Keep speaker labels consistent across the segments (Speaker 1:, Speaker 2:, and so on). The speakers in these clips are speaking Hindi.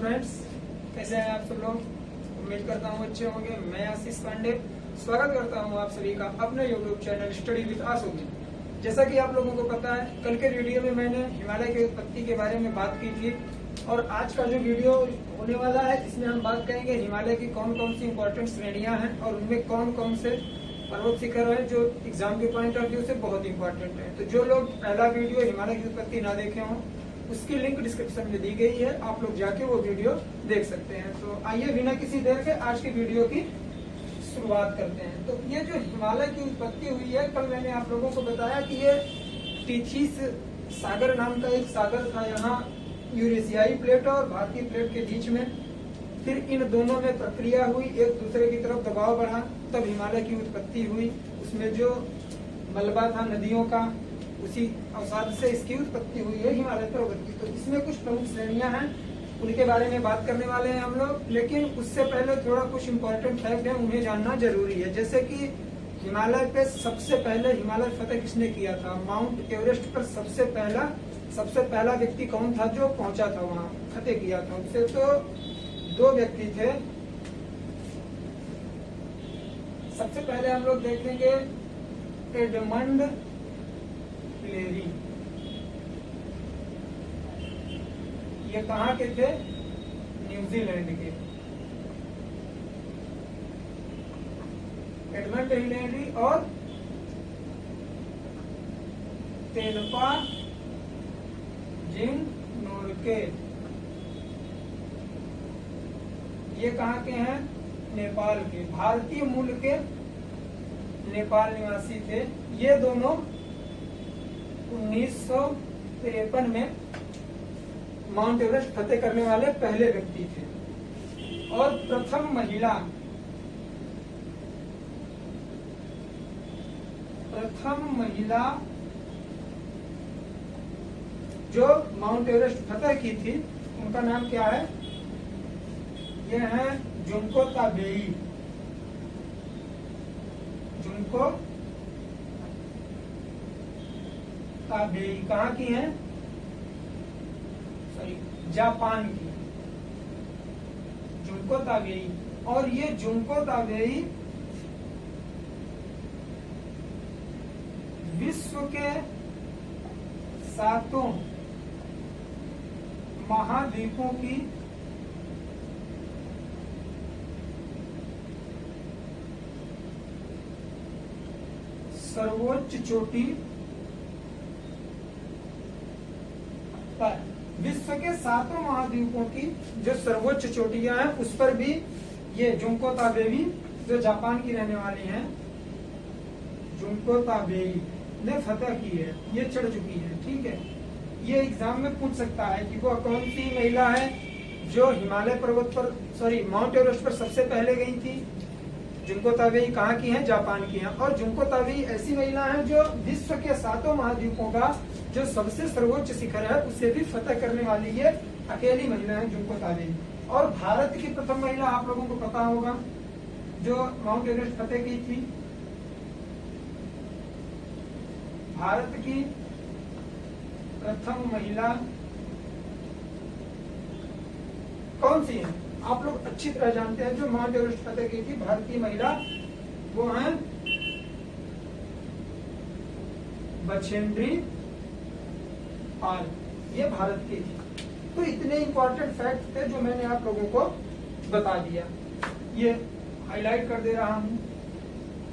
Speaker 1: फ्रेंड्स, कैसे हैं आप सब लोग। उम्मीद करता हूँ अच्छे होंगे। मैं आशीष पांडे स्वागत करता हूँ आप सभी का अपने यूट्यूब चैनल स्टडी विद आशु में। जैसा कि आप लोगों को पता है, कल के वीडियो में मैंने हिमालय की उत्पत्ति के बारे में बात की थी और आज का जो वीडियो होने वाला है इसमें हम बात करेंगे हिमालय की कौन कौन सी इंपॉर्टेंट श्रेणियां हैं और उनमें कौन कौन से पर्वत शिखर है जो एग्जाम के पॉइंट ऑफ व्यू से बहुत इंपॉर्टेंट है। तो जो लोग पहला वीडियो हिमालय की उत्पत्ति ना देखे हों उसकी लिंक डिस्क्रिप्शन में दी गई है, आप लोग जाके वो वीडियो देख सकते हैं। तो आइए बिना किसी देर के आज की वीडियो की शुरुआत करते हैं। तो ये जो हिमालय की उत्पत्ति हुई है, कल मैंने आप लोगों को बताया कि ये टीथिस सागर नाम का एक सागर था यहाँ यूरेशियाई प्लेट और भारतीय प्लेट के बीच में। फिर इन दोनों में प्रक्रिया हुई, एक दूसरे की तरफ दबाव बढ़ा, तब हिमालय की उत्पत्ति हुई। उसमें जो मलबा था नदियों का, उसी अवसाद से इसकी उत्पत्ति हुई है हिमालय पर्वत की। तो इसमें कुछ प्रमुख श्रेणियां हैं, उनके बारे में बात करने वाले हैं हम लोग। लेकिन उससे पहले थोड़ा कुछ इम्पोर्टेंट फैक्ट है, उन्हें जानना जरूरी है। जैसे कि हिमालय पे सबसे पहले हिमालय फतेह किसने किया था। माउंट एवरेस्ट पर सबसे पहला व्यक्ति कौन था जो पहुंचा था, वहां फतेह किया था। उससे तो दो व्यक्ति थे। सबसे पहले हम लोग देखेंगे एडमंड हिलेरी। ये कहाँ के थे? न्यूजीलैंड के। एडमंड हिलेरी और तेनपा जिंग नोरके, ये कहाँ के हैं? नेपाल के। भारतीय मूल के नेपाल निवासी थे। ये दोनों 1953 में माउंट एवरेस्ट फतेह करने वाले पहले व्यक्ति थे। और प्रथम महिला जो माउंट एवरेस्ट फतेह की थी, उनका नाम क्या है? ये है जुंको ताबेई। जुंको ताबेई कहाँ की है? सॉरी, जापान की। Junko Tabei. और ये जुंको ताबेई विश्व के 7 महाद्वीपों की सर्वोच्च चोटी पर, विश्व के 7 महाद्वीपों की जो सर्वोच्च चोटियां हैं उस पर भी ये जुंको ताबेई जो जापान की रहने वाली हैं, जुंको ताबेई ने फतेह की है, ये चढ़ चुकी है। ठीक है, ये एग्जाम में पूछ सकता है कि वो कौन सी महिला है जो हिमालय पर्वत पर माउंट एवरेस्ट पर सबसे पहले गई थी। जुंको ताबेई कहाँ की है? जापान की है। और जुंको ताबेई ऐसी महिला है जो विश्व के 7 महाद्वीपों का जो सबसे सर्वोच्च शिखर है उसे भी फतेह करने वाली ये अकेली महिला है, जुंको ताबेई। और भारत की प्रथम महिला आप लोगों को पता होगा जो माउंट एवरेस्ट फतेह की थी। भारत की प्रथम महिला कौन सी है? आप लोग अच्छी तरह जानते हैं जो माउंट एवरेस्ट फतेह की थी भारतीय महिला, वो है बछेंद्री पाल। ये भारत की थी। तो इतने इंपॉर्टेंट फैक्ट थे जो मैंने आप लोगों को बता दिया। ये हाईलाइट कर दे रहा हूं।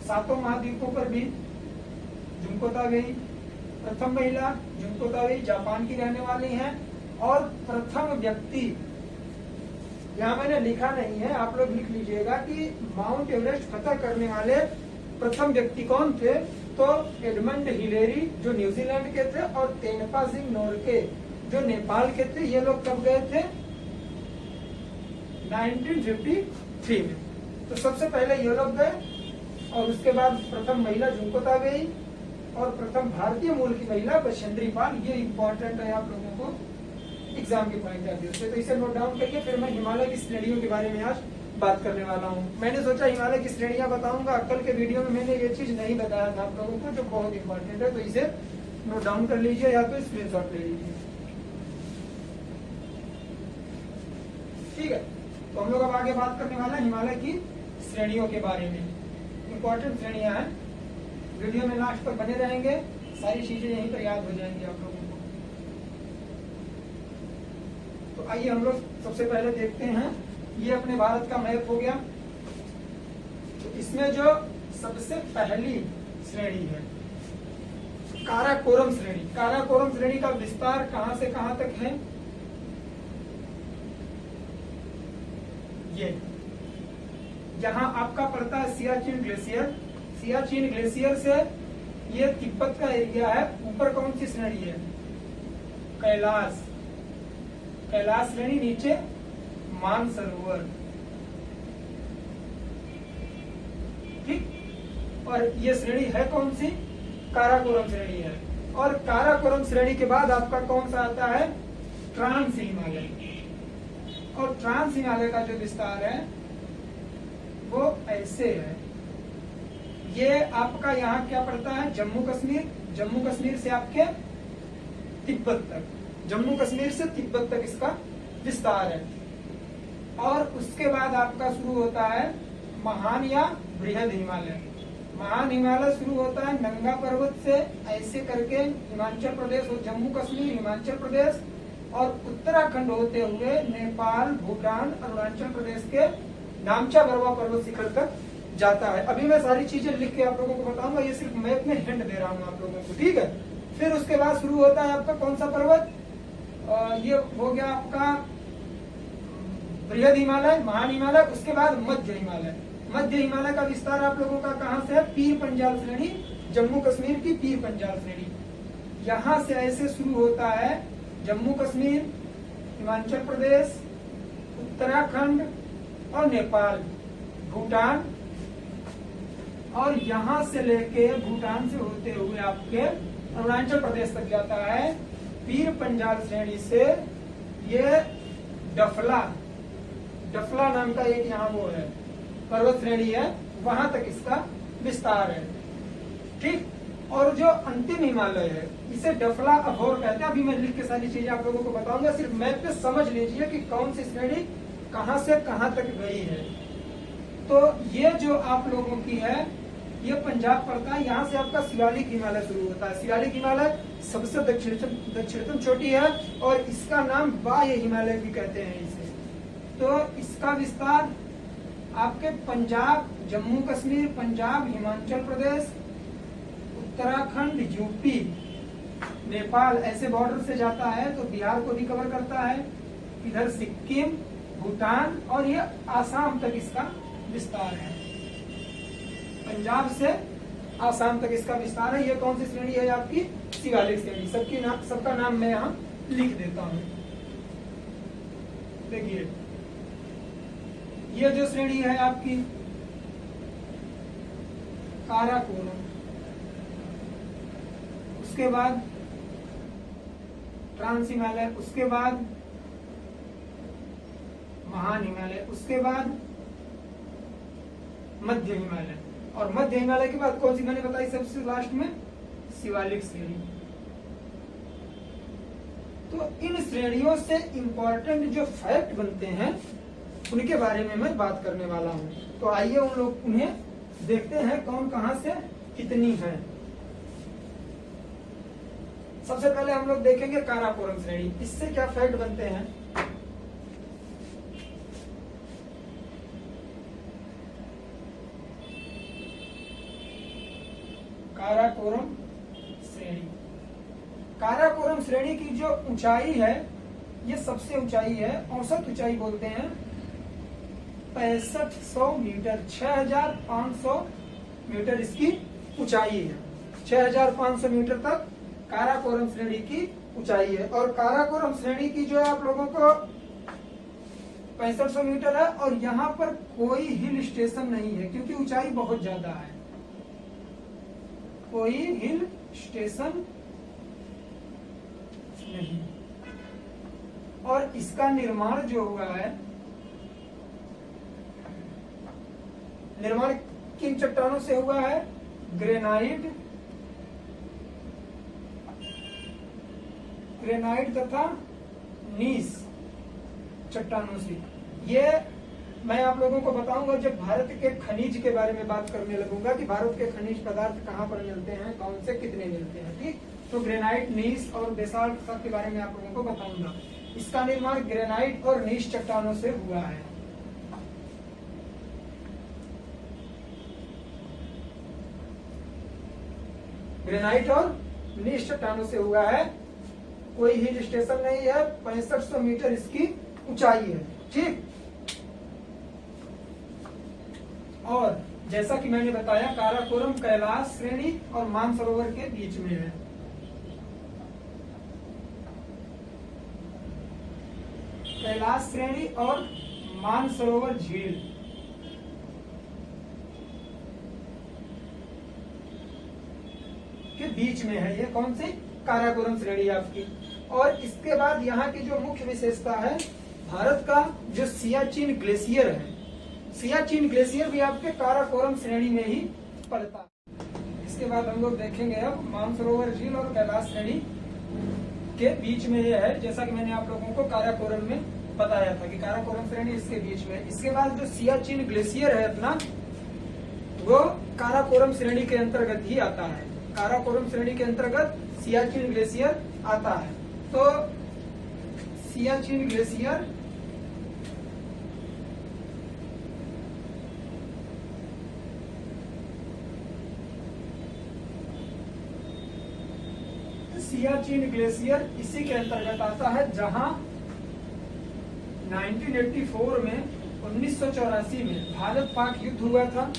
Speaker 1: 7 महाद्वीपों पर भी जुंको ताबेई प्रथम महिला, जुंको ताबेई जापान की रहने वाली हैं। और प्रथम व्यक्ति, यहाँ मैंने लिखा नहीं है, आप लोग लिख लीजिएगा कि माउंट एवरेस्ट फतेह करने वाले प्रथम व्यक्ति कौन थे। तो एडमंड हिलेरी जो न्यूजीलैंड के थे और तेनपा जिंग नोरके जो नेपाल के थे। ये लोग कब गए थे? 1953 में। तो सबसे पहले ये लोग गए और उसके बाद प्रथम महिला जुंको ताबेई और प्रथम भारतीय मूल की महिला बछेंद्री पाल। ये इंपॉर्टेंट है आप लोगों को एग्जाम के पॉइंट ऑफ व्यू से, तो इसे नोट डाउन करिए। फिर मैं हिमालय की श्रेणियों के बारे में आज बात करने वाला हूँ। मैंने सोचा हिमालय की श्रेणियां बताऊंगा, कल के वीडियो में मैंने ये चीज नहीं बताया था आप लोगों को जो बहुत इंपॉर्टेंट है, तो इसे नोट डाउन कर लीजिए या तो स्क्रीनशॉट ले लीजिए। ठीक है, तो हम लोग अब आगे बात करने वाला है हिमालय की श्रेणियों के बारे में। इंपॉर्टेंट श्रेणियां हैं, वीडियो में लास्ट तक बने रहेंगे, सारी चीजें यहीं पर याद हो जाएंगी आप लोगों को। तो आइए हम लोग सबसे पहले देखते हैं, ये अपने भारत का मैप हो गया। तो इसमें जो सबसे पहली श्रेणी है काराकोरम श्रेणी। काराकोरम श्रेणी का विस्तार कहां से कहां तक है? ये यहां आपका पड़ता है सियाचिन ग्लेशियर। सियाचिन ग्लेशियर से ये तिब्बत का एरिया है। ऊपर कौन सी श्रेणी है? कैलाश। कैलाश श्रेणी, नीचे मानसरोवर। ठीक, और ये श्रेणी है कौन सी? काराकोरम श्रेणी है। और काराकोरम श्रेणी के बाद आपका कौन सा आता है? ट्रांस हिमालय। और ट्रांस हिमालय का जो विस्तार है वो ऐसे है। ये आपका यहाँ क्या पड़ता है? जम्मू कश्मीर। जम्मू कश्मीर से आपके तिब्बत तक, जम्मू कश्मीर से तिब्बत तक इसका विस्तार है। और उसके बाद आपका शुरू होता है महान या बृहद हिमालय। महान हिमालय शुरू होता है नंगा पर्वत से, ऐसे करके हिमाचल प्रदेश और जम्मू कश्मीर, हिमाचल प्रदेश और उत्तराखंड होते हुए नेपाल, भूटान, अरुणाचल प्रदेश के नामचा बरवा पर्वत शिखर तक जाता है। अभी मैं सारी चीजें लिख के आप लोगों को बताऊंगा, ये सिर्फ मैप में हिंट दे रहा हूँ आप लोगों को, ठीक है। फिर उसके बाद शुरू होता है आपका कौन सा पर्वत? ये हो गया आपका बृहद हिमालय, महान हिमालय। उसके बाद मध्य हिमालय। मध्य हिमालय का विस्तार आप लोगों का कहां से है? पीर पंजाल श्रेणी, जम्मू कश्मीर की पीर पंजाल श्रेणी। यहां से ऐसे शुरू होता है जम्मू कश्मीर, हिमाचल प्रदेश, उत्तराखंड और नेपाल, भूटान, और यहां से लेके भूटान से होते हुए आपके अरुणाचल प्रदेश तक जाता है। पीर पंजाल श्रेणी से ये डफला, डफला नाम का एक यहाँ वो है पर्वत श्रेणी है, वहां तक इसका विस्तार है, ठीक। और जो अंतिम हिमालय है इसे डफला अभोर कहते हैं। अभी मैं लिख के सारी चीजें आप लोगों को बताऊंगा, सिर्फ मैप पे समझ लीजिए कि कौन सी श्रेणी कहां से कहां तक गई है। तो ये जो आप लोगों की है ये पंजाब पड़ता है। यहाँ से आपका शिवालिक हिमालय शुरू होता है। शिवालिक हिमालय सबसे दक्षिणतम चोटी है और इसका नाम बाह्य हिमालय भी कहते हैं इसे। तो इसका विस्तार आपके पंजाब, जम्मू कश्मीर, पंजाब, हिमाचल प्रदेश, उत्तराखंड, यूपी, नेपाल ऐसे बॉर्डर से जाता है, तो बिहार को भी कवर करता है, इधर सिक्किम, भूटान और ये आसाम तक इसका विस्तार है। पंजाब से आसाम तक इसका विस्तार है। ये कौन सी श्रेणी है आपकी? शिवालिक श्रेणी। सबका नाम मैं यहाँ लिख देता हूँ। देखिए ये जो श्रेणी है आपकी काराकोरम, उसके बाद ट्रांस हिमालय, उसके बाद महान हिमालय, उसके बाद मध्य हिमालय, और मध्य हिमालय के बाद कौन सी मैंने बताई सबसे लास्ट में? शिवालिक श्रेणी। तो इन श्रेणियों से इंपॉर्टेंट जो फैक्ट बनते हैं उनके बारे में मैं बात करने वाला हूं। तो आइए उन्हें देखते हैं कौन कहां से कितनी है। सबसे पहले हम लोग देखेंगे काराकोरम श्रेणी। इससे क्या फैक्ट बनते हैं? काराकोरम श्रेणी। काराकोरम श्रेणी की जो ऊंचाई है ये सबसे ऊंचाई है, औसत ऊंचाई बोलते हैं 6500 मीटर, 6500 मीटर इसकी ऊंचाई है। 6500 मीटर तक काराकोरम श्रेणी की ऊंचाई है। और काराकोरम श्रेणी की जो आप लोगों को 6500 मीटर है, और यहाँ पर कोई हिल स्टेशन नहीं है क्योंकि ऊंचाई बहुत ज्यादा है। कोई हिल स्टेशन नहीं। और इसका निर्माण जो हुआ है, निर्माण किन चट्टानों से हुआ है? ग्रेनाइट, ग्रेनाइट तथा नीस चट्टानों से। ये मैं आप लोगों को बताऊंगा जब भारत के खनिज के बारे में बात करने लगूंगा कि भारत के खनिज पदार्थ कहाँ पर मिलते हैं, कौन से कितने मिलते हैं। ठीक, तो ग्रेनाइट, नीस और बेसाल्ट के बारे में आप लोगों को बताऊंगा। इसका निर्माण ग्रेनाइट और नीस चट्टानों से हुआ है। ग्रेनाइट और नीस चट्टानों से हुआ है। कोई हिल स्टेशन नहीं है, 6500 मीटर इसकी ऊंचाई है। ठीक, और जैसा कि मैंने बताया काराकोरम कैलाश श्रेणी और मानसरोवर के बीच में है। कैलाश श्रेणी और मानसरोवर झील के बीच में है। ये कौन सी? काराकोरम श्रेणी आपकी। और इसके बाद यहाँ की जो मुख्य विशेषता है, भारत का जो सियाचिन ग्लेशियर है, सियाचिन ग्लेशियर भी आपके काराकोरम श्रेणी में ही पड़ता है। इसके बाद हम लोग देखेंगे अब मानसरोवर झील और कैलाश श्रेणी के बीच में ये है। जैसा कि मैंने आप लोगों को काराकोरम में बताया था कि काराकोरम श्रेणी इसके बीच में। इसके बाद जो सियाचिन ग्लेशियर है अपना, वो काराकोरम श्रेणी के अंतर्गत ही आता है। काराकोरम श्रेणी के अंतर्गत सियाचिन ग्लेशियर आता है। तो सियाचिन ग्लेशियर सियाचिन ग्लेशियर इसी के अंतर्गत आता है, जहां 1984 में 1984 में भारत पाक युद्ध हुआ था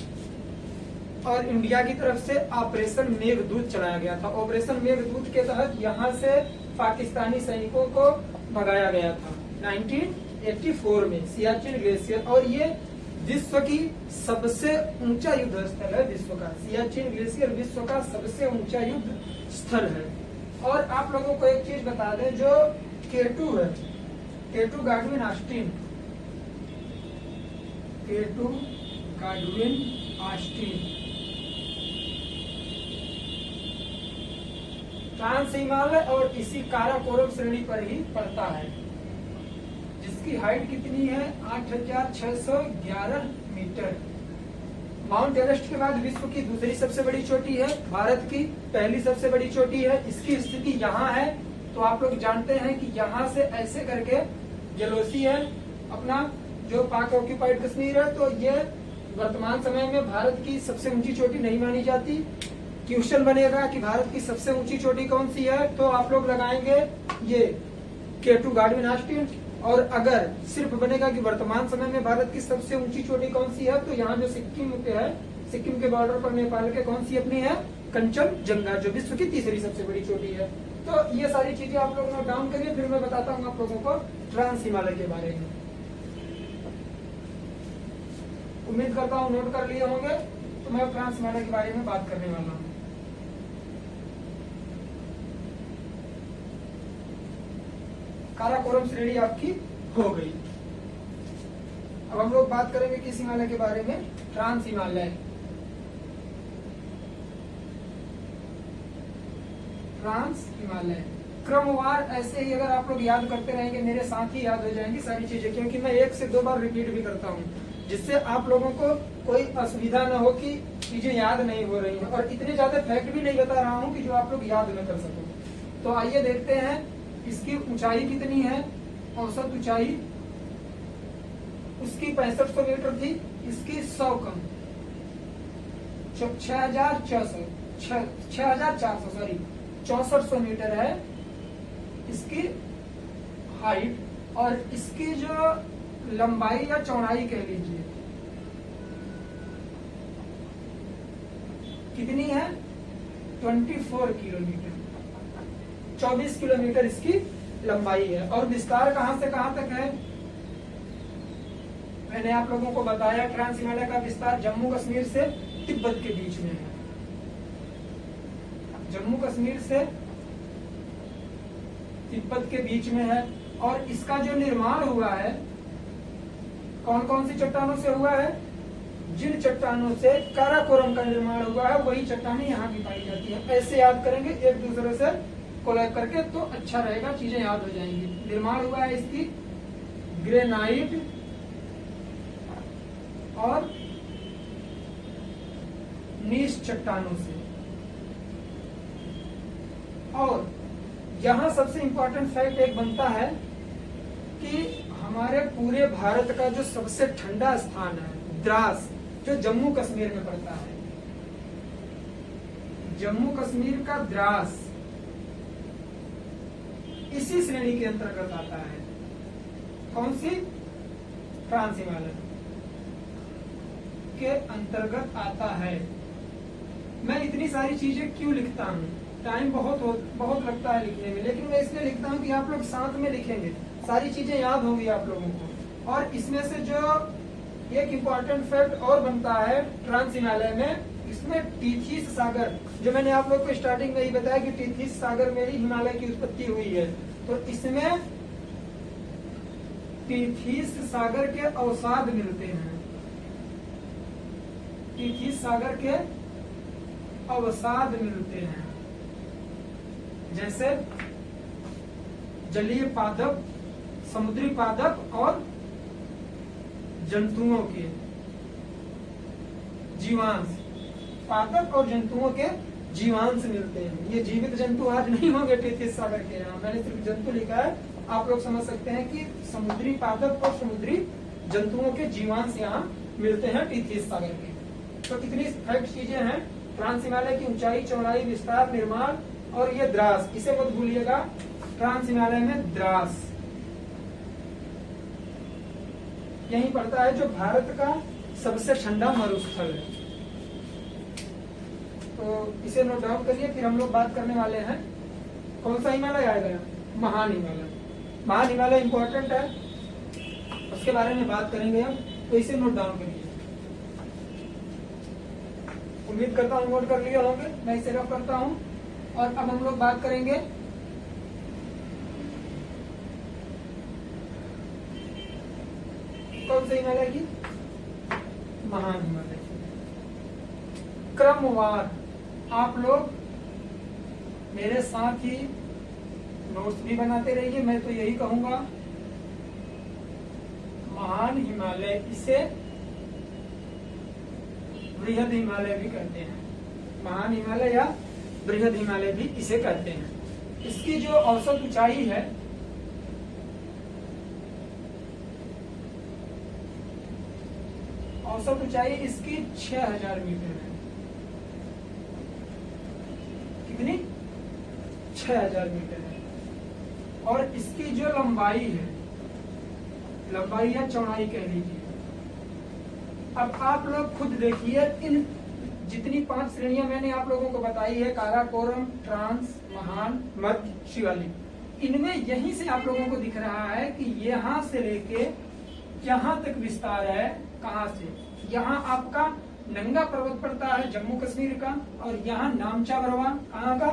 Speaker 1: और इंडिया की तरफ से ऑपरेशन मेघदूत चलाया गया था। ऑपरेशन मेघदूत के तहत यहां से पाकिस्तानी सैनिकों को भगाया गया था 1984 में सियाचिन ग्लेशियर। और ये विश्व की सबसे ऊंचा युद्ध स्थल है, विश्व का। सियाचिन ग्लेशियर विश्व का सबसे ऊंचा युद्ध स्थल है। और आप लोगों को एक चीज बता दें, जो K2 है, K2 Godwin Austen, K2 Godwin Austen Trans Himalaya और इसी काराकोरम श्रेणी पर ही पड़ता है, जिसकी हाइट कितनी है? 8611 मीटर। माउंट एवरेस्ट के बाद विश्व की दूसरी सबसे बड़ी चोटी है, भारत की पहली सबसे बड़ी चोटी है। इसकी स्थिति यहाँ है। तो आप लोग जानते हैं कि यहाँ से ऐसे करके जलोसी है अपना, जो पाक ऑक्यूपाइड कश्मीर है। तो ये वर्तमान समय में भारत की सबसे ऊंची चोटी नहीं मानी जाती। क्वेश्चन बनेगा कि भारत की सबसे ऊंची चोटी कौन सी है, तो आप लोग लगाएंगे ये K2 गाडविन ऑस्टिन। और अगर सिर्फ बनेगा कि वर्तमान समय में भारत की सबसे ऊंची चोटी कौन सी है, तो यहाँ जो सिक्किम पे है, सिक्किम के बॉर्डर पर नेपाल के कौन सी अपनी है? कंचनजंगा, जो विश्व की तीसरी सबसे बड़ी चोटी है। तो ये सारी चीजें आप लोग नोट डाउन करिए, फिर मैं बताता हूँ आप लोगों को ट्रांस हिमालय के बारे में। उम्मीद करता हूँ नोट कर लिए होंगे। तो मैं ट्रांस हिमालय के बारे में बात करने वाला हूँ। काराकोरम श्रेणी आपकी हो गई। अब हम लोग बात करेंगे किस हिमालय के बारे में? ट्रांस हिमालय। ट्रांस हिमालय क्रमवार ऐसे ही अगर आप लोग याद करते रहेंगे, मेरे साथ ही याद हो जाएंगी सारी चीजें, क्योंकि मैं 1 से 2 बार रिपीट भी करता हूँ, जिससे आप लोगों को कोई असुविधा न हो कि चीजें याद नहीं हो रही हैं। और इतने ज्यादा फैक्ट भी नहीं बता रहा हूँ कि जो आप लोग याद न कर सको। तो आइए देखते हैं इसकी ऊंचाई कितनी है। औसत ऊंचाई उसकी 6500 मीटर थी, इसकी 100 कम 6400 मीटर है इसकी हाइट। और इसकी जो लंबाई या चौड़ाई कह लीजिए कितनी है? 24 किलोमीटर, 24 किलोमीटर इसकी लंबाई है। और विस्तार कहां से कहां तक है? मैंने आप लोगों को बताया ट्रांस हिमालय का विस्तार जम्मू कश्मीर से तिब्बत के बीच में है। जम्मू कश्मीर से तिब्बत के बीच में है। और इसका जो निर्माण हुआ है कौन कौन सी चट्टानों से हुआ है? जिन चट्टानों से काराकोरम का निर्माण हुआ है वही चट्टानें यहाँ की पाई जाती है। ऐसे याद करेंगे एक दूसरे से कोलैब करके तो अच्छा रहेगा, चीजें याद हो जाएंगी। निर्माण हुआ है इसकी ग्रेनाइट और नीच चट्टानों से। और यहाँ सबसे इंपॉर्टेंट फैक्ट एक बनता है कि हमारे पूरे भारत का जो सबसे ठंडा स्थान है द्रास, जो जम्मू कश्मीर में पड़ता है, जम्मू कश्मीर का द्रास इसी श्रेणी के अंतर्गत आता है। कौन सी? ट्रांस हिमालय के अंतर्गत आता है। मैं इतनी सारी चीजें क्यों लिखता हूँ? टाइम बहुत लगता है लिखने में, लेकिन मैं इसलिए लिखता हूँ कि आप लोग साथ में लिखेंगे, सारी चीजें याद होंगी आप लोगों को। और इसमें से जो एक इम्पोर्टेंट फैक्ट और बनता है ट्रांस हिमालय में, इसमें टीथीस सागर, जो मैंने आप लोग को स्टार्टिंग में ही बताया कि टीथीस सागर में ही हिमालय की उत्पत्ति हुई है, तो इसमें टीथीस सागर के अवसाद मिलते हैं। टीथीस सागर के अवसाद मिलते हैं, जैसे जलीय पादप, समुद्री पादप और जंतुओं के जीवांश, पादप और जंतुओं के जीवांश मिलते हैं। ये जीवित जंतु आज नहीं होंगे टीथीस सागर के यहाँ, मैंने सिर्फ जंतु लिखा है। आप लोग समझ सकते हैं कि समुद्री पादप और समुद्री जंतुओं के जीवांश यहाँ मिलते हैं टीथीस सागर के। तो इतनी फैक्ट चीजें हैं। ट्रांस हिमालय की ऊंचाई, चौड़ाई, विस्तार, निर्माण और ये द्रास, इसे मत भूलिएगा। ट्रांस हिमालय में द्रास यही पड़ता है, जो भारत का सबसे ठंडा मरुस्थल है। तो इसे नोट डाउन करिए। फिर हम लोग बात करने वाले हैं कौन सा हिमालय आएगा? महान हिमालय। महान हिमालय इंपॉर्टेंट है, उसके बारे में बात करेंगे हम, तो इसे नोट डाउन करिए। उम्मीद करता हूँ नोट कर लिए होंगे, मैं इसे रफ करता हूँ। और अब हम लोग बात करेंगे कौन से हिमालय की? महान हिमालय। क्रमवार आप लोग मेरे साथ ही नोट्स भी बनाते रहिए। मैं तो यही कहूंगा, महान हिमालय, इसे बृहद हिमालय भी कहते हैं। महान हिमालय या बृहद हिमालय भी इसे कहते हैं। इसकी जो औसत ऊंचाई है, औसत ऊंचाई इसकी 6000 मीटर है। कितनी? 6000 मीटर है। और इसकी जो लंबाई है, लंबाई या चौड़ाई कह लीजिए। अब आप लोग खुद देखिए, इन जितनी 5 श्रेणियां मैंने आप लोगों को बताई है, काराकोरम, ट्रांस, महान, मध्य, शिवालिक, इनमें यहीं से आप लोगों को दिख रहा है कि यहाँ से लेके यहाँ तक विस्तार है। कहाँ से? यहाँ आपका नंगा पर्वत पड़ता है जम्मू कश्मीर का, और यहाँ नामचा बरवा कहाँ का?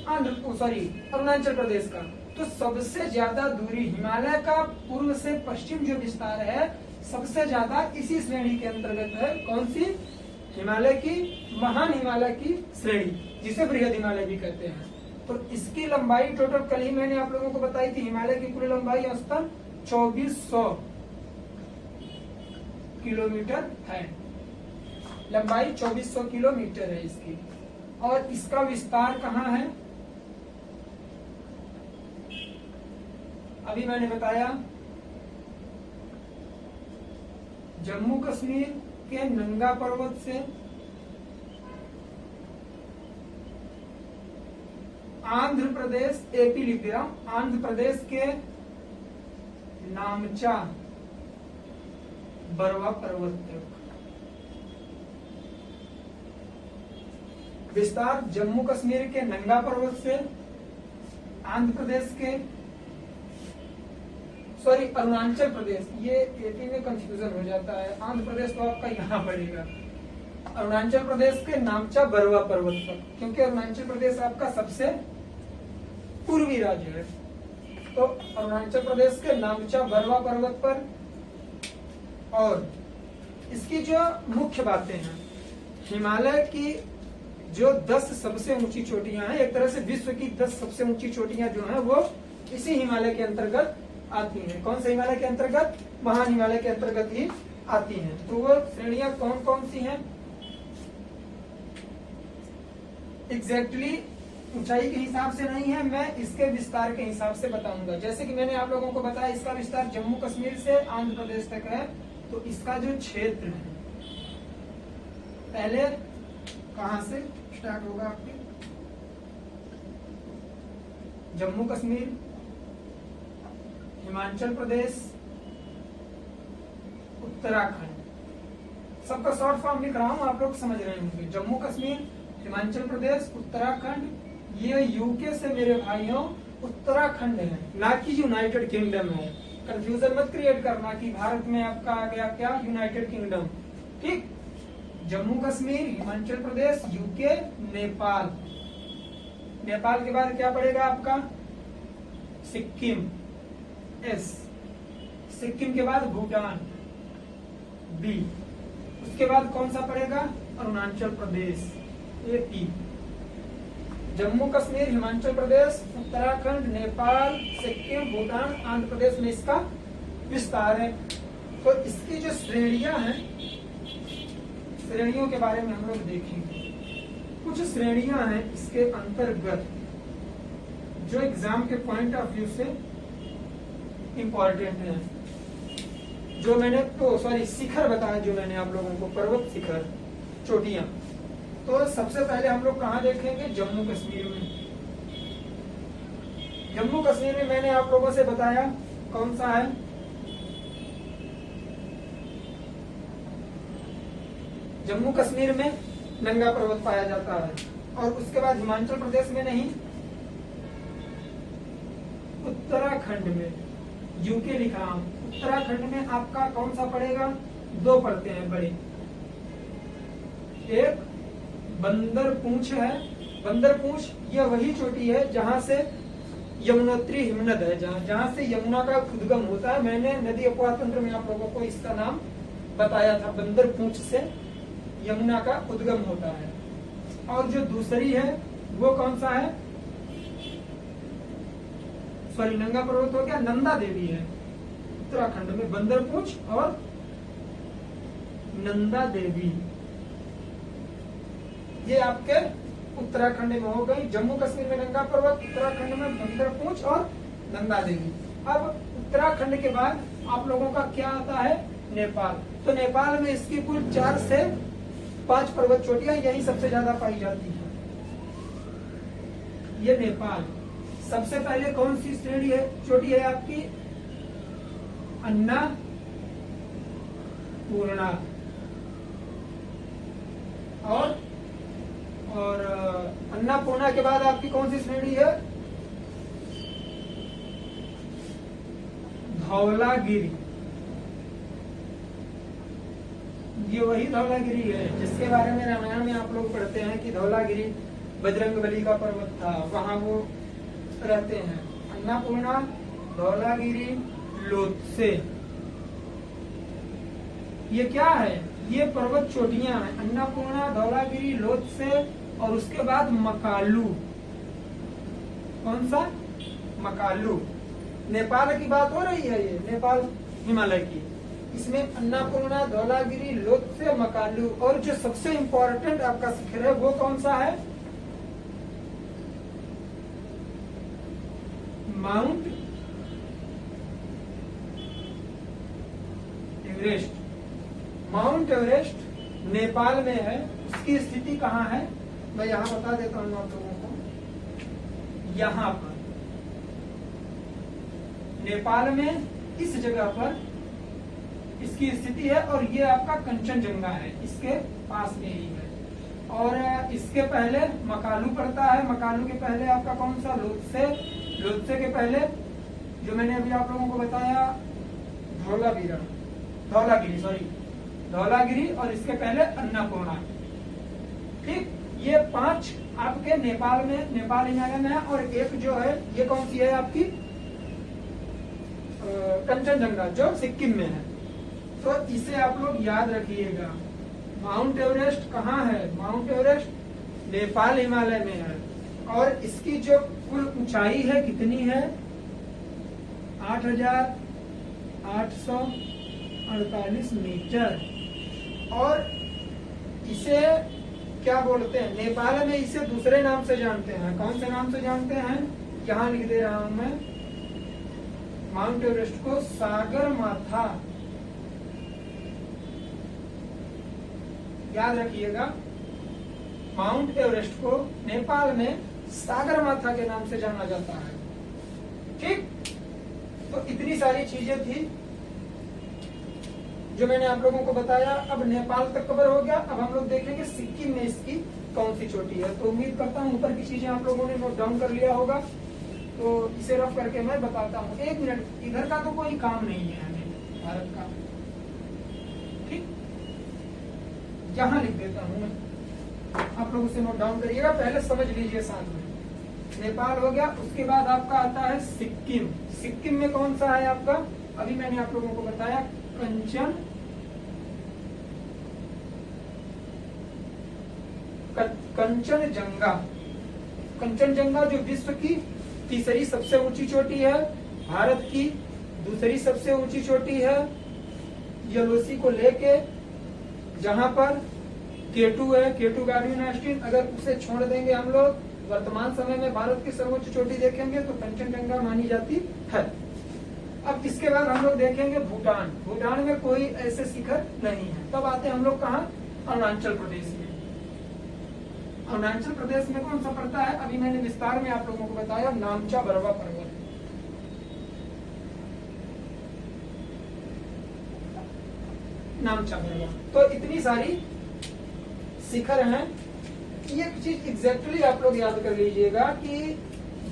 Speaker 1: अरुणाचल प्रदेश का। तो सबसे ज्यादा दूरी हिमालय का पूर्व से पश्चिम जो विस्तार है, सबसे ज्यादा इसी श्रेणी के अंतर्गत है। कौन सी? हिमालय की, महान हिमालय की श्रेणी, जिसे बृहद हिमालय भी कहते हैं। तो इसकी लंबाई टोटल कल ही मैंने आप लोगों को बताई थी। हिमालय की कुल लंबाई औसतन 2400 किलोमीटर है। लंबाई 2400 किलोमीटर है इसकी। और इसका विस्तार कहाँ है? अभी मैंने बताया, जम्मू कश्मीर के नंगा पर्वत से आंध्र प्रदेश, एपी लिख दे रहा हूं, आंध्र प्रदेश के नामचा बरवा पर्वत तक विस्तार। जम्मू कश्मीर के नंगा पर्वत से आंध्र प्रदेश के, सॉरी अरुणाचल प्रदेश, ये एपी में कंफ्यूजन हो जाता है। आंध्र प्रदेश तो आपका यहाँ पड़ेगा। अरुणाचल प्रदेश के नामचा बरवा पर्वत तक, क्योंकि अरुणाचल प्रदेश आपका सबसे पूर्वी राज्य है। तो अरुणाचल प्रदेश के नामचा बरवा पर्वत पर। और इसकी जो मुख्य बातें हैं, हिमालय की जो 10 सबसे ऊंची चोटियां हैं, एक तरह से विश्व की 10 सबसे ऊंची चोटियां जो हैं, वो इसी हिमालय के अंतर्गत आती हैं। कौन से हिमालय के अंतर्गत? महान हिमालय के अंतर्गत ही आती हैं। तो वो श्रेणियां कौन कौन सी हैं? एग्जैक्टली ऊंचाई के हिसाब से नहीं है, मैं इसके विस्तार के हिसाब से बताऊंगा। जैसे कि मैंने आप लोगों को बताया, इसका विस्तार जम्मू कश्मीर से आंध्र प्रदेश तक है। तो इसका जो क्षेत्र है, पहले कहां से स्टार्ट होगा आपके? जम्मू कश्मीर, हिमाचल प्रदेश, उत्तराखंड। सबका शॉर्ट फॉर्म लिख रहा हूं, आप लोग समझ रहे होंगे। जम्मू कश्मीर, हिमाचल प्रदेश, उत्तराखंड, ये यूके से मेरे भाइयों उत्तराखंड है, ना कि यूनाइटेड किंगडम है। कंफ्यूजन मत क्रिएट करना कि भारत में आपका आ गया क्या, यूनाइटेड किंगडम। ठीक, जम्मू कश्मीर, हिमाचल प्रदेश, यूके, नेपाल। नेपाल के बाद क्या पड़ेगा आपका? सिक्किम, एस। सिक्किम के बाद भूटान, बी। उसके बाद कौन सा पड़ेगा? अरुणाचल प्रदेश, ए, पी। जम्मू कश्मीर, हिमाचल प्रदेश, उत्तराखंड, नेपाल, सिक्किम, भूटान, आंध्र प्रदेश में इसका विस्तार है। तो इसकी जो श्रेणियां हैं, श्रेणियों के बारे में हम लोग देखेंगे। कुछ श्रेणियां हैं इसके अंतर्गत जो एग्जाम के पॉइंट ऑफ व्यू से इंपॉर्टेंट है। जो मैंने शिखर बताया, जो मैंने आप लोगों को, पर्वत शिखर, चोटियां। तो सबसे पहले हम लोग कहाँ देखेंगे? जम्मू कश्मीर में। जम्मू कश्मीर में मैंने आप लोगों से बताया कौन सा है? जम्मू कश्मीर में नंगा पर्वत पाया जाता है। और उसके बाद हिमाचल प्रदेश में नहीं, उत्तराखंड में, यूके लिखा हूं। उत्तराखंड में आपका कौन सा पड़ेगा? दो पड़ते हैं बड़े। एक बंदर पूंछ है। बंदर पूंछ ये वही चोटी है जहां से यमुनोत्री हिमनद है, जहां से यमुना का उद्गम होता है। मैंने नदी अपवाह तंत्र में आप लोगों को इसका नाम बताया था। बंदर पूंछ से यमुना का उद्गम होता है। और जो दूसरी है वो कौन सा है? नंगा पर्वत हो गया, नंदा देवी है उत्तराखंड में। बंदर पूंछ और नंदा देवी ये आपके उत्तराखंड में हो गई। जम्मू कश्मीर में नंगा पर्वत, उत्तराखंड में बंदर पूंछ और नंदा देवी। अब उत्तराखंड के बाद आप लोगों का क्या आता है? नेपाल। तो नेपाल में इसकी कुल 4 से 5 पर्वत चोटियां यही सबसे ज्यादा पाई जाती है। ये नेपाल। सबसे पहले कौन सी श्रेणी है, चोटी है आपकी? अन्नापूर्णा। और अन्नापूर्णा के बाद आपकी कौन सी श्रेणी है? धौलागिरी। ये वही धौलागिरी है जिसके बारे में रामायण में आप लोग पढ़ते हैं कि धौलागिरी बजरंगबली का पर्वत था, वहां वो रहते हैं। अन्नापूर्णा, धौलागिरी, लोत्से, ये क्या है? ये पर्वत चोटियां हैं। अन्नापूर्णा, धौलागिरी, लोत्से और उसके बाद मकालू। कौन सा? मकालू। नेपाल की बात हो रही है, ये नेपाल हिमालय की। इसमें अन्नापूर्णा, धौलागिरी, लोत्से, मकालू। और जो सबसे इंपॉर्टेंट आपका शिखर है वो कौन सा है? Mount Everest. Mount Everest Nepal में है। उसकी स्थिति कहाँ है? मैं यहाँ बता देता हूँ आप लोगों को। यहाँ पर नेपाल में इस जगह पर इसकी स्थिति है। और ये आपका कंचनजंगा है, इसके पास में ही है। और इसके पहले मकालू पड़ता है। मकालू के पहले आपका कौन सा? लोत्से। लोत्से के पहले जो मैंने अभी आप लोगों को बताया धौलागिरी और इसके पहले अन्नापूर्णा। ठीक, ये 5 आपके नेपाल में, नेपाल हिमालय में है। और एक जो है ये कौन सी है आपकी? कंचनजंगा, जो सिक्किम में है। तो इसे आप लोग याद रखिएगा। माउंट एवरेस्ट कहाँ है? माउंट एवरेस्ट नेपाल हिमालय में है। और इसकी जो कुल ऊंचाई है कितनी है? 8,800 48 मीटर। और इसे क्या बोलते हैं, नेपाल में इसे दूसरे नाम से जानते हैं। कौन से नाम से जानते हैं, यहाँ लिख दे रहा हूं मैं, माउंट एवरेस्ट को सागर माथा, याद रखिएगा, माउंट एवरेस्ट को नेपाल में सागर माथा के नाम से जाना जाता है। ठीक, तो इतनी सारी चीजें थी जो मैंने आप लोगों को बताया। अब नेपाल तक कवर हो गया। अब हम लोग देखेंगे सिक्किम में इसकी कौन सी चोटी है। तो उम्मीद करता हूँ ऊपर की चीजें आप लोगों ने नोट डाउन कर लिया होगा। तो इसे रफ करके मैं बताता हूँ। 1 मिनट, इधर का तो कोई काम नहीं है हमें भारत का, ठीक, यहाँ लिख देता हूँ मैं, आप लोग उसे नोट डाउन करिएगा, पहले समझ लीजिए साथ में। नेपाल हो गया, उसके बाद आपका आता है सिक्किम। सिक्किम में कौन सा है आपका, अभी मैंने आप लोगों को बताया, कंचनजंगा। कंचनजंगा जो विश्व की तीसरी सबसे ऊंची चोटी है, भारत की दूसरी सबसे ऊंची चोटी है, यलोसी को लेके, जहां पर केटू है, केटू गार्डियन आस्टीन। अगर उसे छोड़ देंगे हम लोग, वर्तमान समय में भारत की सर्वोच्च चोटी देखेंगे तो कंचनजंगा मानी जाती है। अब इसके बाद हम लोग देखेंगे भूटान। भूटान में कोई ऐसे शिखर नहीं है। तब आते हम लोग कहाँ, अरुणाचल प्रदेश में। अरुणाचल प्रदेश में कौन सा पड़ता है, अभी मैंने विस्तार में आप लोगों को बताया, नामचा बरवा पर्वत। नामचा बरवा। तो इतनी सारी शिखर हैं। ये चीज एग्जैक्टली आप लोग याद कर लीजिएगा कि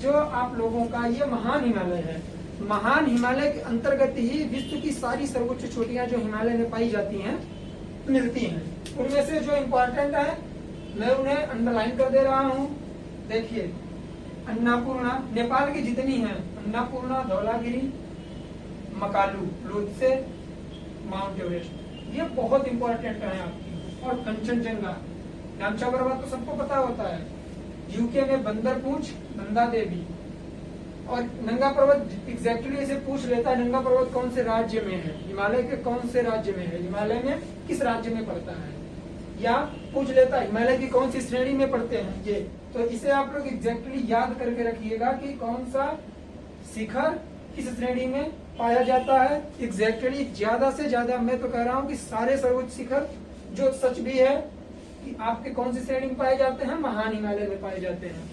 Speaker 1: जो आप लोगों का ये महान हिमालय है, महान हिमालय के अंतर्गत ही विश्व की सारी सर्वोच्च चोटियां जो हिमालय में पाई जाती हैं मिलती हैं। उनमें से जो इम्पोर्टेंट है मैं उन्हें अंडरलाइन कर दे रहा हूँ। देखिए, अन्नापूर्णा, नेपाल की जितनी है, अन्नापूर्णा, धौलागिरी, मकालू, लोत्से, माउंट एवरेस्ट, ये बहुत इंपॉर्टेंट है आपकी। और कंचनजंगा, नामचा बरवा तो सबको पता होता है। यूके में बंदरपूंछ, नंदा देवी। और नंगा पर्वत एग्जैक्टली इसे पूछ लेता है, नंगा पर्वत कौन से राज्य में है, हिमालय के कौन से राज्य में है, हिमालय में किस राज्य में पड़ता है, या पूछ लेता है हिमालय की कौन सी श्रेणी में पड़ते हैं ये। तो इसे आप लोग एग्जैक्टली याद करके रखिएगा कि कौन सा शिखर किस श्रेणी में पाया जाता है। एग्जैक्टली ज्यादा से ज्यादा मैं तो कह रहा हूँ कि सारे सर्वोच्च शिखर, जो सच भी है कि आपके कौन सी श्रेणी में पाए जाते हैं, महान हिमालय में पाए जाते हैं।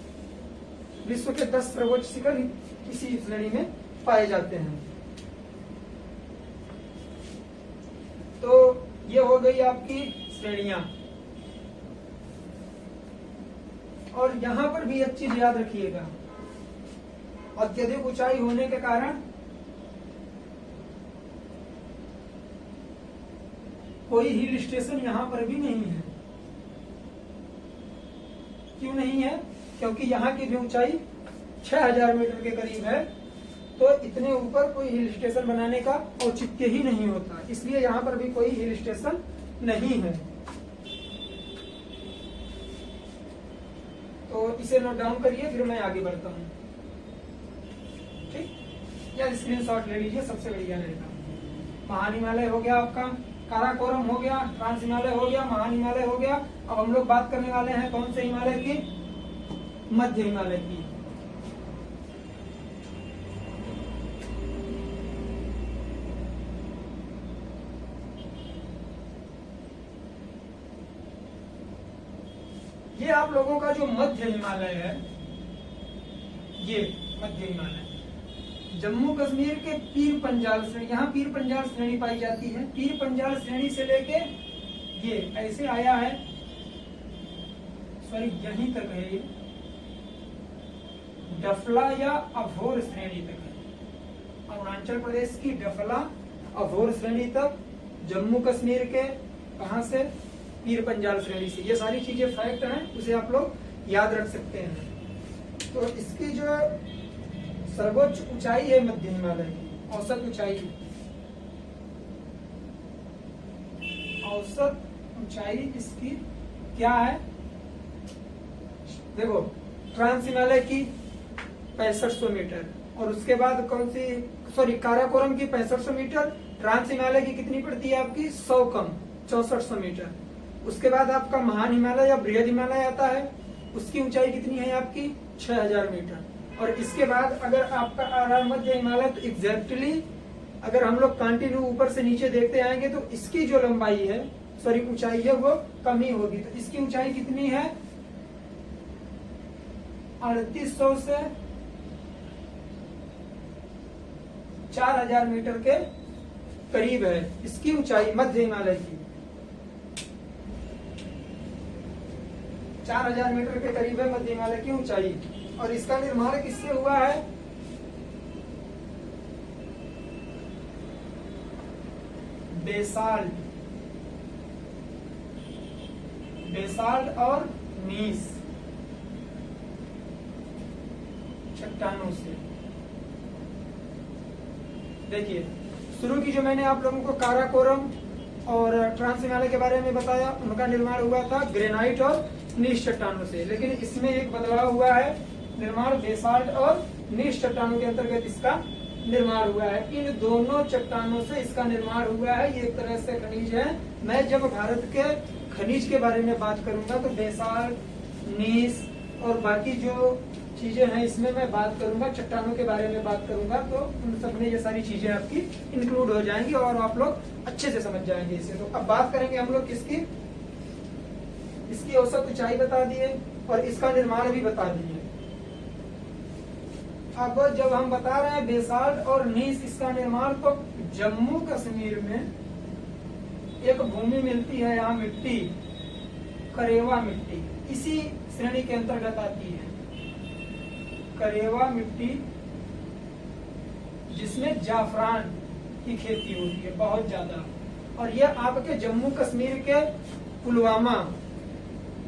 Speaker 1: विश्व के 10 सर्वोच्च शिखर किसी श्रेणी में पाए जाते हैं। तो ये हो गई आपकी श्रेणियां। और यहां पर भी एक चीज याद रखिएगा, अत्यधिक ऊंचाई होने के कारण कोई हिल स्टेशन यहां पर भी नहीं है। क्यों नहीं है, क्योंकि यहाँ की भी ऊंचाई 6000 मीटर के करीब है। तो इतने ऊपर कोई हिल स्टेशन बनाने का औचित्य ही नहीं होता, इसलिए यहाँ पर भी कोई हिल स्टेशन नहीं है। तो इसे नोट डाउन करिए, फिर मैं आगे बढ़ता हूँ। ठीक, या स्क्रीनशॉट ले लीजिए, सबसे बढ़िया रहेगा। महान हिमालय हो गया आपका, काराकोरम हो गया, ट्रांस हिमालय हो गया, महान हिमालय हो गया। अब हम लोग बात करने वाले हैं कौन से हिमालय की, मध्य हिमालय की। ये आप लोगों का जो मध्य हिमालय है, ये मध्य हिमालय जम्मू कश्मीर के पीर पंजाल श्रेणी, यहाँ पीर पंजाल श्रेणी पाई जाती है। पीर पंजाल श्रेणी से लेके ये ऐसे आया है, सॉरी यहीं तक है, ये डफला या अभोर श्रेणी तक है। अरुणाचल प्रदेश की डफला अभोर श्रेणी तक, जम्मू कश्मीर के कहां से, पीर पंजाल श्रेणी से। ये सारी चीजें फैक्ट हैं, उसे आप लोग याद रख सकते हैं। तो इसकी जो सर्वोच्च ऊंचाई है मध्य हिमालय की, औसत ऊंचाई, औसत ऊंचाई इसकी क्या है, देखो, ट्रांस हिमालय की 6500 मीटर, और उसके बाद कौन सी, सॉरी काराकोरम की 6500 मीटर, ट्रांस हिमालय की कितनी पड़ती है आपकी 100 कम 6400 मीटर। उसके बाद आपका महान हिमालय या बृहद हिमालय आता है, उसकी ऊंचाई कितनी है आपकी 6000 मीटर। और इसके बाद अगर आपका आ रहा है मध्य हिमालय, तो एग्जैक्टली अगर हम लोग कंटिन्यू ऊपर से नीचे देखते आएंगे तो इसकी जो लंबाई है, सॉरी ऊंचाई है, वो कम ही होगी। तो इसकी ऊंचाई कितनी है 3800 से 4000 मीटर के करीब है इसकी ऊंचाई मध्य हिमालय की। 4000 मीटर के करीब है मध्य हिमालय की ऊंचाई। और इसका निर्माण किससे हुआ है, बेसाल्ट, बेसाल्ट और नीस चट्टानों से। देखिए शुरू की जो मैंने आप लोगों को काराकोरम और ट्रांस हिमालय के बारे में बताया, उनका निर्माण हुआ था ग्रेनाइट और नीस चट्टानों से। लेकिन इसमें एक बदलाव हुआ है, निर्माण बेसाल्ट और नीस चट्टानों के अंतर्गत इसका निर्माण हुआ है। इन दोनों चट्टानों से इसका निर्माण हुआ है। ये एक तरह से खनिज है। मैं जब भारत के खनिज के बारे में बात करूंगा तो बेसाल्ट, नीस और बाकी जो चीजें हैं इसमें मैं बात करूंगा, चट्टानों के बारे में बात करूंगा, तो उन सब में ये सारी चीजें आपकी इंक्लूड हो जाएंगी और आप लोग अच्छे से समझ जाएंगे इसे। तो अब बात करेंगे हम लोग किसकी, इसकी औसत ऊंचाई बता दिए और इसका निर्माण भी बता दिए। अब जब हम बता रहे हैं बेसाल्ट और नीस इसका निर्माण, तो जम्मू कश्मीर में एक भूमि मिलती है यहाँ मिट्टी, करेवा मिट्टी, इसी श्रेणी के अंतर्गत आती है करेवा मिट्टी, जिसमें जाफरान की खेती होती है बहुत ज्यादा। और यह आपके जम्मू कश्मीर के पुलवामा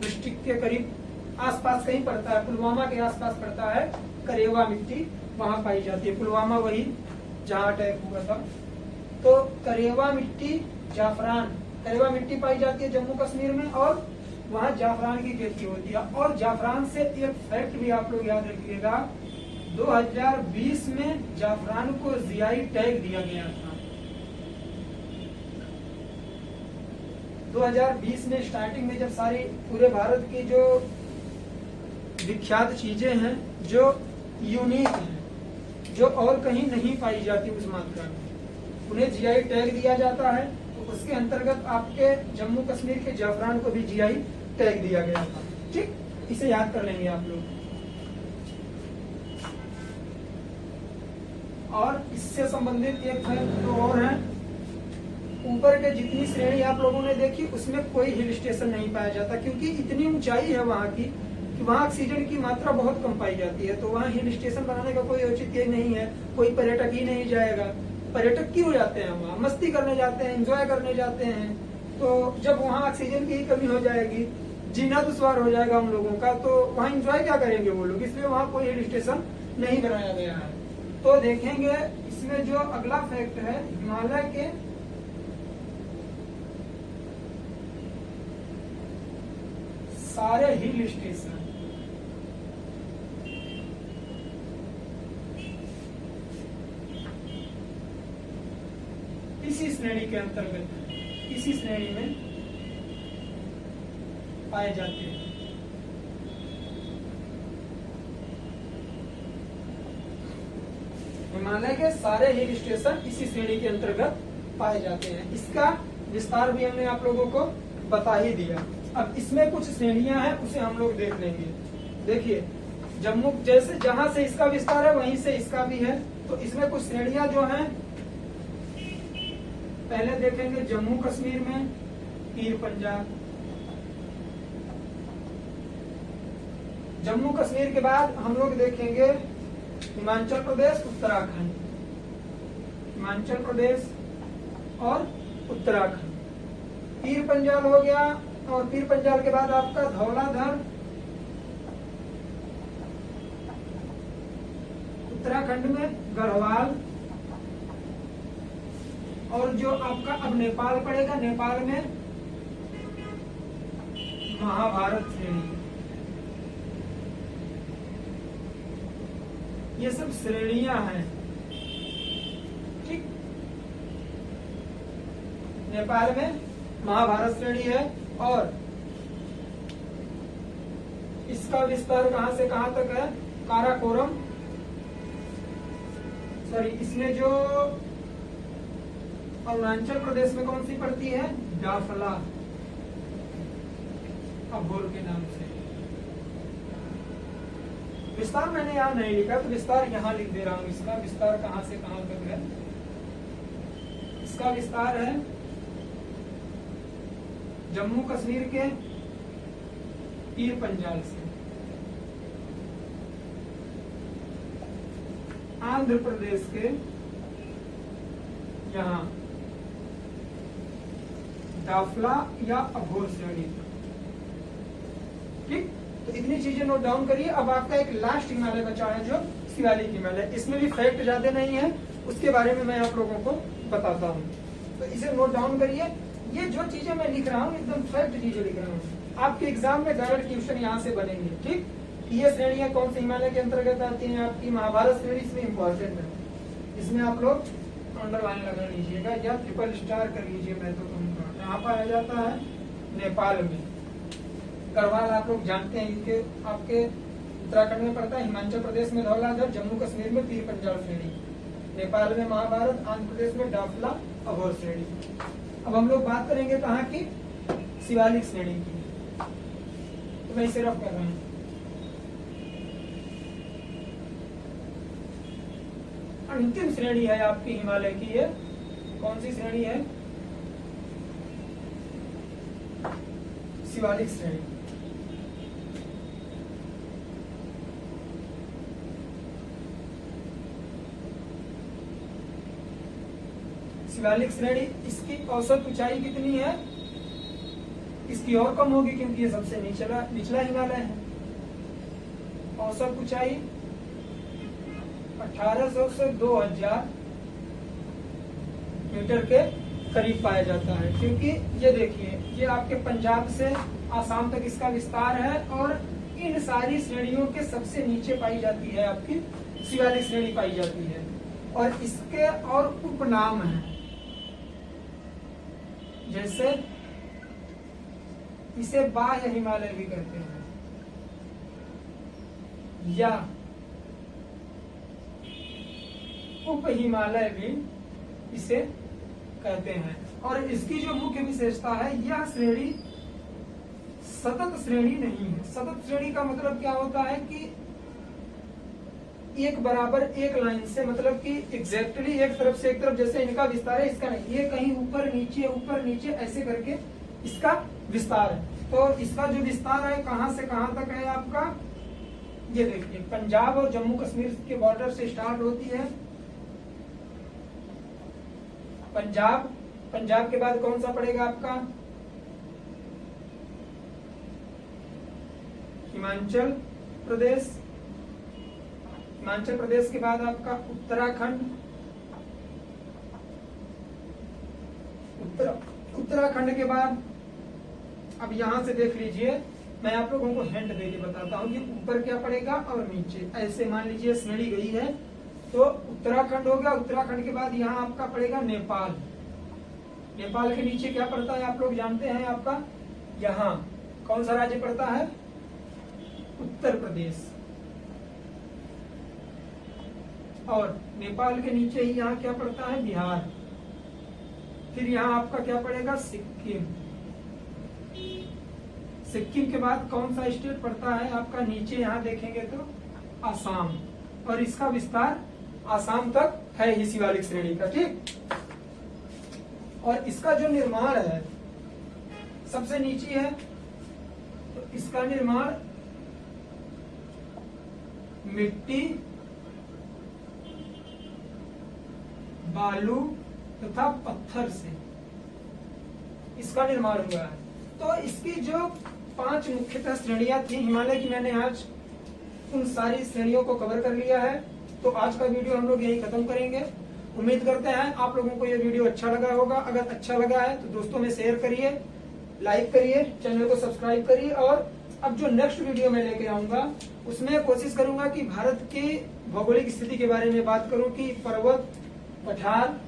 Speaker 1: डिस्ट्रिक्ट के करीब आसपास कहीं पड़ता है, पुलवामा के आसपास पड़ता है करेवा मिट्टी, वहां पाई जाती है। पुलवामा वही जहां अटैक हुआ था। तो करेवा मिट्टी, जाफरान, करेवा मिट्टी पाई जाती है जम्मू कश्मीर में और वहां जाफरान की खेती होती है। और जाफरान से एक फैक्ट भी आप लोग याद रखिएगा, 2020 में जाफरान को जीआई टैग दिया गया था। 2020 में स्टार्टिंग में जब सारी पूरे भारत की जो विख्यात चीजें हैं, जो यूनिक हैं, जो और कहीं नहीं पाई जाती उस मात्रा में, उन्हें जीआई टैग दिया जाता है। तो उसके अंतर्गत आपके जम्मू कश्मीर के जाफरान को भी जीआई टैग दिया गया था। ठीक, इसे याद कर लेंगे आप लोग। और इससे संबंधित एक फैक्ट तो और है, ऊपर के जितनी श्रेणी आप लोगों ने देखी उसमें कोई हिल स्टेशन नहीं पाया जाता, क्योंकि इतनी ऊंचाई है वहां की कि वहाँ ऑक्सीजन की मात्रा बहुत कम पाई जाती है। तो वहाँ हिल स्टेशन बनाने का कोई औचित्य नहीं है, कोई पर्यटक ही नहीं जाएगा। पर्यटक क्यों जाते हैं वहाँ, मस्ती करने जाते हैं, एंजॉय करने जाते हैं। तो जब वहाँ ऑक्सीजन की कमी हो जाएगी, जीना दुश्वार हो जाएगा उन लोगों का, तो वहाँ एंजॉय क्या करेंगे वो लोग, इसलिए वहाँ कोई हिल स्टेशन नहीं बनाया गया है। तो देखेंगे इसमें जो अगला फैक्ट है, हिमालय के सारे हिल स्टेशन इसी श्रेणी के अंतर्गत, इसी श्रेणी में पाए जाते हैं। हिमालय के सारे हिल स्टेशन इसी श्रेणी के अंतर्गत पाए जाते हैं। इसका विस्तार भी हमने आप लोगों को बता ही दिया। अब इसमें कुछ श्रेणियां हैं, उसे हम लोग देख लेंगे। देखिए जम्मू, जैसे जहां से इसका विस्तार है वहीं से इसका भी है। तो इसमें कुछ श्रेणियां जो हैं, पहले देखेंगे जम्मू कश्मीर में पीर पंजाल, जम्मू कश्मीर के बाद हम लोग देखेंगे हिमाचल प्रदेश, उत्तराखंड, हिमाचल प्रदेश और उत्तराखंड, पीर पंजाल हो गया। और पीर पंजाल के बाद आपका धौलाधर, उत्तराखंड में गढ़वाल, और जो आपका अब नेपाल पड़ेगा, नेपाल में महाभारत श्रेणी। ये सब श्रेणियां हैं। ठीक, नेपाल में महाभारत श्रेणी है और इसका विस्तार कहां से कहां तक है, काराकोरम, सॉरी इसमें जो अरुणाचल प्रदेश में कौन सी पड़ती है, डाफला अभोर के नाम से। विस्तार मैंने यहाँ नहीं लिखा तो विस्तार यहाँ लिख दे रहा हूँ। इसका विस्तार कहां से कहां तक है, इसका विस्तार है जम्मू कश्मीर के पीर पंजाल से आंध्र प्रदेश के यहाँ डाफला या अभोर श्रेणी। ठीक, तो इतनी चीजें नोट डाउन करिए। अब आपका एक लास्ट हिमालय बचा है जो शिवालिक हिमालय, इसमें भी फैक्ट ज्यादा नहीं है, उसके बारे में मैं आप लोगों को बताता हूँ, तो इसे नोट डाउन करिए। ये जो चीजें मैं लिख रहा हूँ एकदम फैक्ट चीजें लिख रहा हूँ, आपके एग्जाम में डायरेक्ट क्वेश्चन यहाँ से बनेंगे। ठीक, ये श्रेणियां कौन से हिमालय के अंतर्गत आती हैं, आपकी महाभारत श्रेणी इसमें इंपॉर्टेंट है, इसमें आप लोग अंडरलाइन लगा लीजिएगा या ट्रिपल स्टार कर लीजिए, मैं तो कहूँगा। यहाँ पाया जाता है नेपाल में, गढ़वाल आप लोग जानते हैं, इनके आपके उत्तराखंड में पड़ता है, हिमाचल प्रदेश में धौलाधर, जम्मू कश्मीर में पीर पंजाल श्रेणी, नेपाल में महाभारत, आंध्र प्रदेश में डाफला अभोर श्रेणी। अब हम लोग बात करेंगे कहाँ की, शिवालिक श्रेणी की, तो मैं इसे रफ कर रहा हूँ। अंतिम श्रेणी है आपकी हिमालय की, ये कौन सी श्रेणी है, शिवालिक श्रेणी। शिवालिक श्रेणी, इसकी औसत ऊंचाई कितनी है, इसकी और कम होगी क्योंकि ये सबसे निचला हिमालय है। औसत ऊंचाई 1800 से 2000 मीटर के करीब पाया जाता है, क्योंकि ये देखिए ये आपके पंजाब से आसाम तक इसका विस्तार है और इन सारी श्रेणियों के सबसे नीचे पाई जाती है आपकी शिवालिक श्रेणी पाई जाती है। और इसके और उपनाम हैं, जैसे इसे बाह्य हिमालय भी कहते हैं या उप हिमालय भी इसे कहते हैं। और इसकी जो मुख्य विशेषता है, यह श्रेणी सतत श्रेणी नहीं है। सतत श्रेणी का मतलब क्या होता है कि एक बराबर एक लाइन से, मतलब कि एग्जैक्टली एक तरफ से एक तरफ जैसे इनका विस्तार है, इसका नहीं, ये कहीं ऊपर नीचे ऐसे करके इसका विस्तार है। तो इसका जो विस्तार है कहां से कहां तक है आपका, ये देखिए पंजाब और जम्मू कश्मीर के बॉर्डर से स्टार्ट होती है पंजाब के बाद कौन सा पड़ेगा आपका, हिमाचल प्रदेश, हिमाचल प्रदेश के बाद आपका उत्तराखंड, उत्तराखंड के बाद अब यहां से देख लीजिए, मैं आप लोगों को हिंट देके बताता हूं कि ऊपर क्या पड़ेगा और नीचे। ऐसे मान लीजिए श्रेणी गई है तो उत्तराखंड हो गया, उत्तराखंड के बाद यहाँ आपका पड़ेगा नेपाल, नेपाल के नीचे क्या पड़ता है आप लोग जानते हैं, आपका यहाँ कौन सा राज्य पड़ता है, उत्तर प्रदेश। और नेपाल के नीचे ही यहाँ क्या पड़ता है, बिहार। फिर यहाँ आपका क्या पड़ेगा, सिक्किम। सिक्किम के बाद कौन सा स्टेट पड़ता है आपका नीचे, यहाँ देखेंगे तो आसाम। और इसका विस्तार आसाम तक है ही शिवालिक श्रेणी का। ठीक, और इसका जो निर्माण है सबसे नीचे है, तो इसका निर्माण मिट्टी, बालू तथा पत्थर से इसका निर्माण हुआ है। तो इसकी जो 5 मुख्यतः श्रेणियां थी हिमालय की, मैंने आज उन सारी श्रेणियों को कवर कर लिया है। तो आज का वीडियो हम लोग यही खत्म करेंगे। उम्मीद करते हैं आप लोगों को ये वीडियो अच्छा लगा होगा। अगर अच्छा लगा है तो दोस्तों में शेयर करिए, लाइक करिए, चैनल को सब्सक्राइब करिए। और अब जो नेक्स्ट वीडियो मैं लेके आऊंगा उसमें कोशिश करूंगा कि भारत की भौगोलिक स्थिति के बारे में बात करूं कि पर्वत, पठार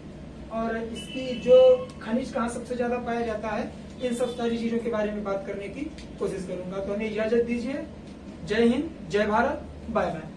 Speaker 1: और इसकी जो खनिज कहाँ सबसे ज्यादा पाया जाता है, इन सब सारी चीजों के बारे में बात करने की कोशिश करूंगा। तो हमें इजाजत दीजिए। जय हिंद, जय भारत, बाय बाय।